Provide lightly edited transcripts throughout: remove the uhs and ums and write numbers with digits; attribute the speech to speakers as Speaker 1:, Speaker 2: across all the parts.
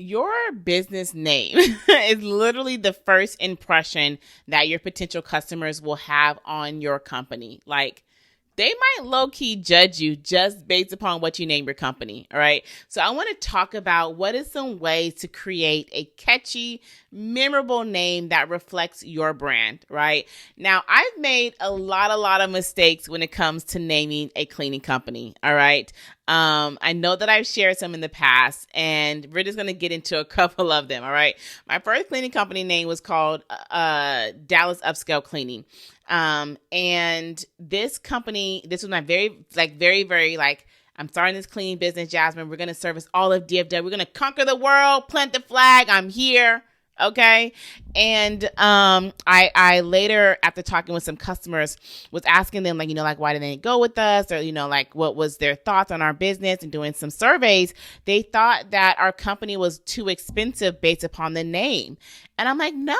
Speaker 1: Your business name is literally the first impression that your potential customers will have on your company. Like, they might low-key judge you just based upon what you name your company, all right? So I want to talk about what is some ways to create a catchy, memorable name that reflects your brand, right? Now, I've made a lot of mistakes when it comes to naming a cleaning company, all right? I know that I've shared some in the past, and we're just going to get into a couple of them, all right? My first cleaning company name was called Dallas Upscale Cleaning. And this company, this was my very, I'm starting this cleaning business, Jasmine. We're going to service all of DFW. We're going to conquer the world, plant the flag. I'm here. Okay. And, I later, after talking with some customers, was asking them, why didn't they go with us? Or, what was their thoughts on our business, and doing some surveys. They thought that our company was too expensive based upon the name. And I'm like, no,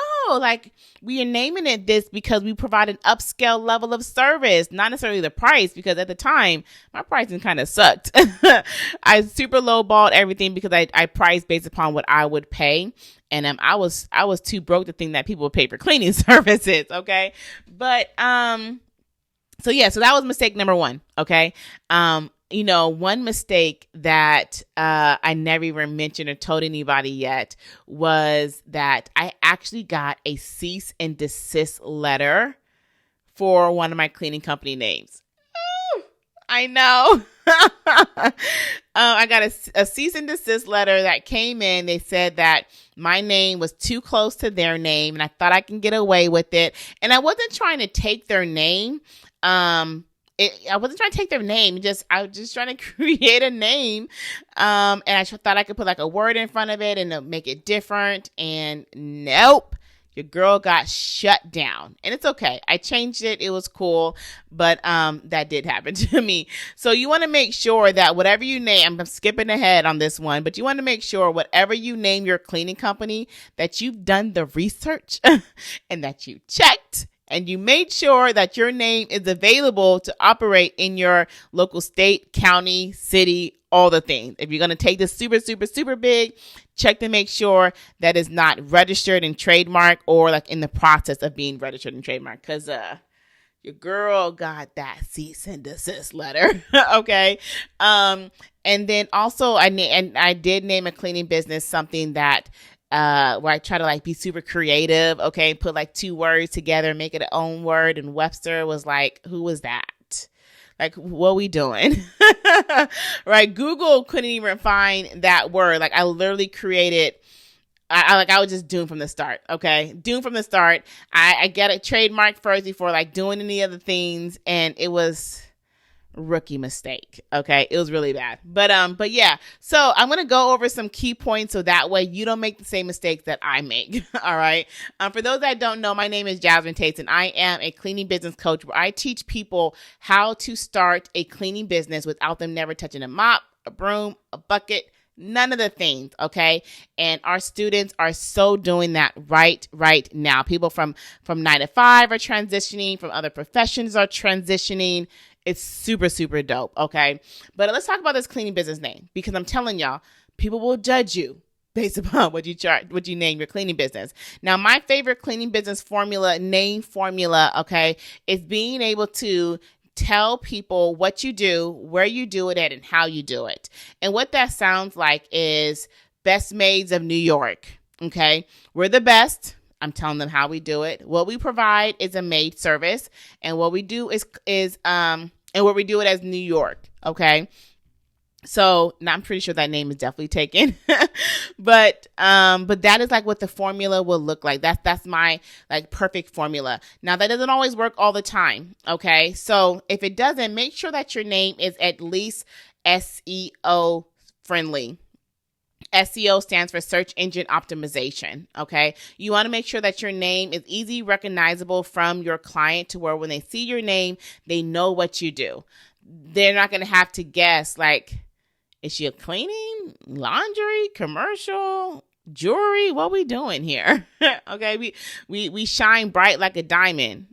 Speaker 1: we are naming it this because we provide an upscale level of service, not necessarily the price, because at the time, my pricing kind of sucked. I super lowballed everything because I priced based upon what I would pay. And I was too broke to think that people would pay for cleaning services, okay? But so that was mistake number one, okay? One mistake that I never even mentioned or told anybody yet was that I actually got a cease and desist letter for one of my cleaning company names. I know. I got a cease and desist letter that came in. They said that my name was too close to their name, and I thought I can get away with it. And I wasn't trying to take their name. I wasn't trying to take their name. I was just trying to create a name. And I thought I could put a word in front of it and make it different. And nope. Your girl got shut down, and it's okay. I changed it. It was cool, but that did happen to me. So you want to make sure that whatever you name, I'm skipping ahead on this one, but you want to make sure whatever you name your cleaning company, that you've done the research and that you checked and you made sure that your name is available to operate in your local state, county, city, all the things. If you're going to take this super, super, super big, check to make sure that it's not registered and trademarked or in the process of being registered and trademarked, because your girl got that cease and desist letter. Okay. And then also I did name a cleaning business something that where I try to be super creative. Okay. Put 2 words together, make it an own word. And Webster was like, who was that? What we doing? Right? Google couldn't even find that word. I literally created, I was just doomed from the start. Okay. Doomed from the start. I got it trademarked first before doing any other things. And it was rookie mistake. Okay. It was really bad. But yeah. So I'm going to go over some key points so that way you don't make the same mistakes that I make. All right. For those that don't know, my name is Jasmine Tates, and I am a cleaning business coach where I teach people how to start a cleaning business without them never touching a mop, a broom, a bucket, none of the things. Okay. And our students are so doing that right now. People from 9 to 5 are transitioning, from other professions are transitioning. It's super, super dope. Okay. But let's talk about this cleaning business name, because I'm telling y'all, people will judge you based upon what you name your cleaning business. Now, my favorite cleaning business name formula, okay, is being able to tell people what you do, where you do it at, and how you do it. And what that sounds like is Best Maids of New York. Okay. We're the best. I'm telling them how we do it. What we provide is a maid service, and what we do is and where we do it as New York. Okay. So now I'm pretty sure that name is definitely taken, but that is what the formula will look like. That's my perfect formula. Now that doesn't always work all the time. Okay. So if it doesn't, make sure that your name is at least SEO friendly. SEO stands for search engine optimization. Okay. You want to make sure that your name is easy recognizable from your client, to where when they see your name, they know what you do. They're not going to have to guess, is she a cleaning, laundry, commercial, jewelry? What we doing here? Okay. We shine bright like a diamond.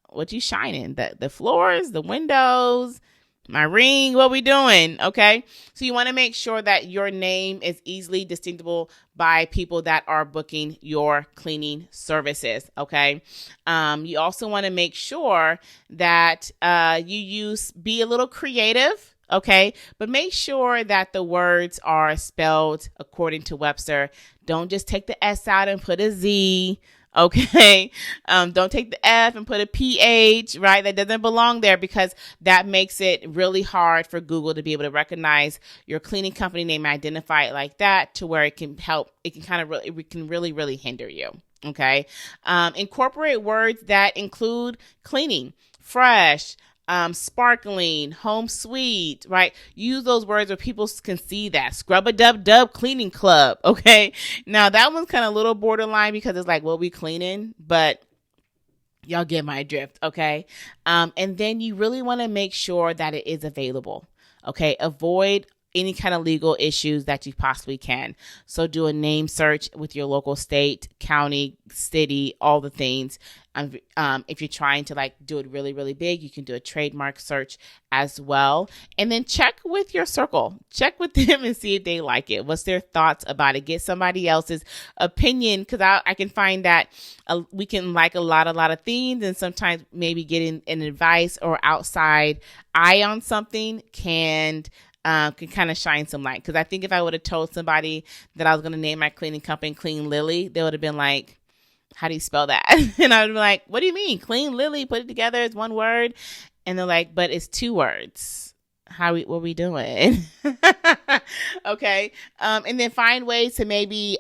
Speaker 1: What you shining? The floors, the windows, My ring, what we doing? Okay. So you want to make sure that your name is easily distinguishable by people that are booking your cleaning services. Okay. You also want to make sure that be a little creative. Okay. But make sure that the words are spelled according to Webster. Don't just take the S out and put a Z. Okay. Don't take the F and put a PH, right? That doesn't belong there, because that makes it really hard for Google to be able to recognize your cleaning company name, identify it like that, to where it can help. It can really hinder you. Okay. Incorporate words that include cleaning, fresh, sparkling, home sweet, right? Use those words where people can see that. Scrub a dub dub cleaning club. Okay. Now that one's kind of a little borderline, because it's like, well, we cleaning, but y'all get my drift. Okay. And then you really want to make sure that it is available. Okay. Avoid any kind of legal issues that you possibly can. So do a name search with your local state, county, city, all the things. If you're trying to do it really, really big, you can do a trademark search as well. And then check with your circle. Check with them and see if they like it. What's their thoughts about it? Get somebody else's opinion, because I can find that we can like a lot of things, and sometimes maybe getting an advice or outside eye on something can kind of shine some light. Because I think if I would have told somebody that I was going to name my cleaning company Clean Lily, they would have been like, how do you spell that? And I would be like, what do you mean? Clean Lily, put it together, it's one word. And they're like, but it's two words. What we doing? Okay. And then find ways to maybe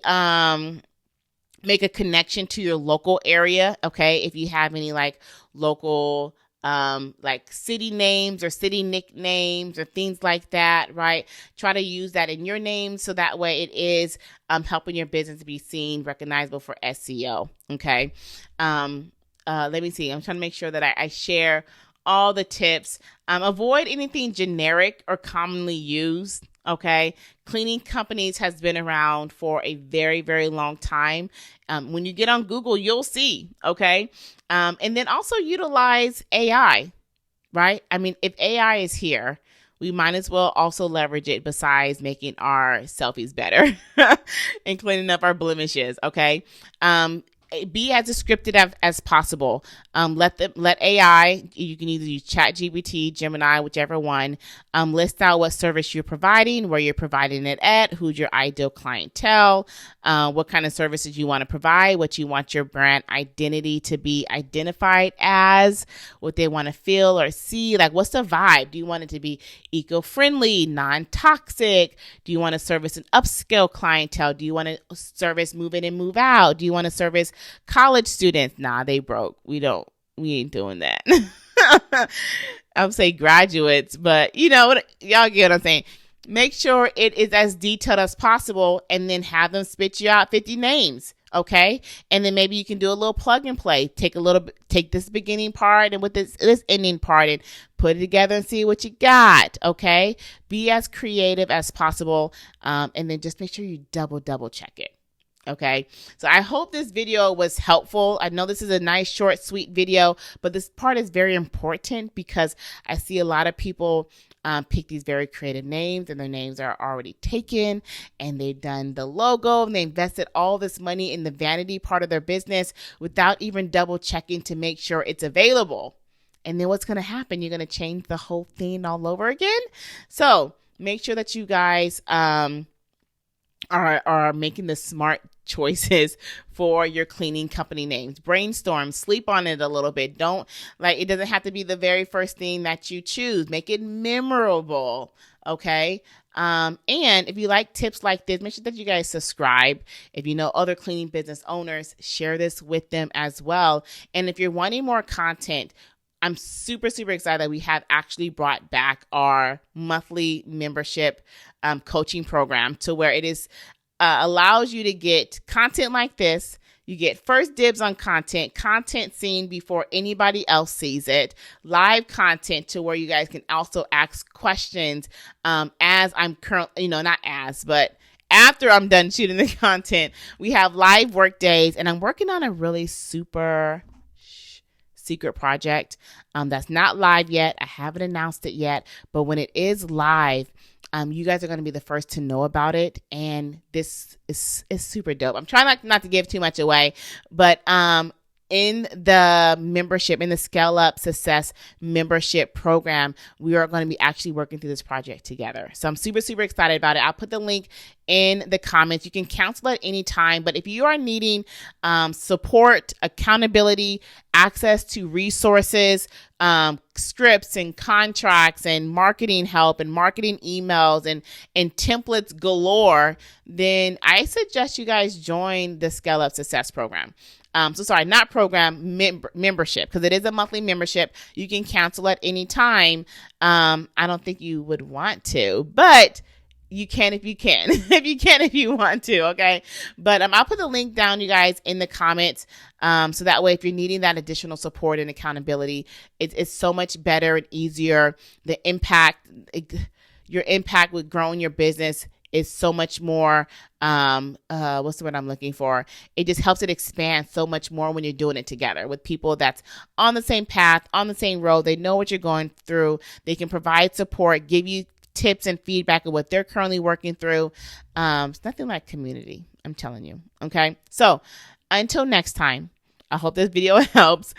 Speaker 1: make a connection to your local area. Okay. If you have any local city names or city nicknames or things like that, right? Try to use that in your name, so that way it is helping your business to be seen, recognizable for SEO. Okay. Let me see. I'm trying to make sure that I share all the tips. Avoid anything generic or commonly used. Okay. Cleaning companies has been around for a very, very long time. When you get on Google, you'll see. Okay. And then also utilize AI, right? I mean, if AI is here, we might as well also leverage it, besides making our selfies better and cleaning up our blemishes. Okay. Be as descriptive as possible. Let AI, you can either use ChatGPT, Gemini, whichever one, list out what service you're providing, where you're providing it at, who's your ideal clientele, what kind of services you want to provide, what you want your brand identity to be identified as, what they want to feel or see, what's the vibe? Do you want it to be eco-friendly, non-toxic? Do you want to service an upscale clientele? Do you want to service move in and move out? Do you want to service college students? Nah, they broke. We ain't doing that. I would say graduates, but y'all get what I'm saying. Make sure it is as detailed as possible, and then have them spit you out 50 names. Okay. And then maybe you can do a little plug and play. Take this beginning part and with this ending part and put it together and see what you got. Okay. Be as creative as possible. And then just make sure you double check it. Okay. So I hope this video was helpful. I know this is a nice, short, sweet video, but this part is very important, because I see a lot of people pick these very creative names, and their names are already taken, and they've done the logo, and they invested all this money in the vanity part of their business without even double checking to make sure it's available. And then what's going to happen? You're going to change the whole thing all over again. So make sure that you guys are making the smart choices for your cleaning company names. Brainstorm, sleep on it a little bit. It doesn't have to be the very first thing that you choose. Make it memorable. Okay. And if you like tips like this, make sure that you guys subscribe. If you know other cleaning business owners, share this with them as well. And if you're wanting more content, I'm super, super excited that we have actually brought back our monthly membership coaching program, to where it is allows you to get content like this. You get first dibs on content seen before anybody else sees it, live content to where you guys can also ask questions as I'm currently, not as, but after I'm done shooting the content. We have live work days, and I'm working on a really super secret project that's not live yet. I haven't announced it yet, but when it is live, you guys are going to be the first to know about it. And this is super dope. I'm trying not to give too much away, but in the membership, in the Scale Up Success membership program, we are going to be actually working through this project together. So I'm super, super excited about it. I'll put the link in the comments. You can cancel at any time, but if you are needing support, accountability, access to resources, scripts and contracts and marketing help and marketing emails and templates galore, then I suggest you guys join the Scale Up Success program. Membership, because it is a monthly membership. You can cancel at any time. I don't think you would want to, but you can if you can. if you want to, okay? But I'll put the link down, you guys, in the comments. So that way, if you're needing that additional support and accountability, it's so much better and easier. Your impact with growing your business is so much more, what's the word I'm looking for? It just helps it expand so much more when you're doing it together with people that's on the same path, on the same road. They know what you're going through. They can provide support, give you tips and feedback of what they're currently working through. It's nothing like community, I'm telling you. Okay. So until next time, I hope this video helps.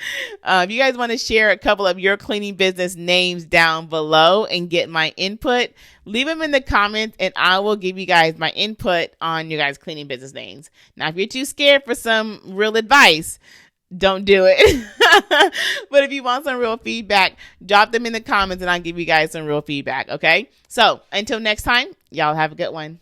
Speaker 1: If you guys want to share a couple of your cleaning business names down below and get my input, leave them in the comments and I will give you guys my input on your guys' cleaning business names. Now, if you're too scared for some real advice, don't do it. But if you want some real feedback, drop them in the comments and I'll give you guys some real feedback. Okay. So until next time, y'all have a good one.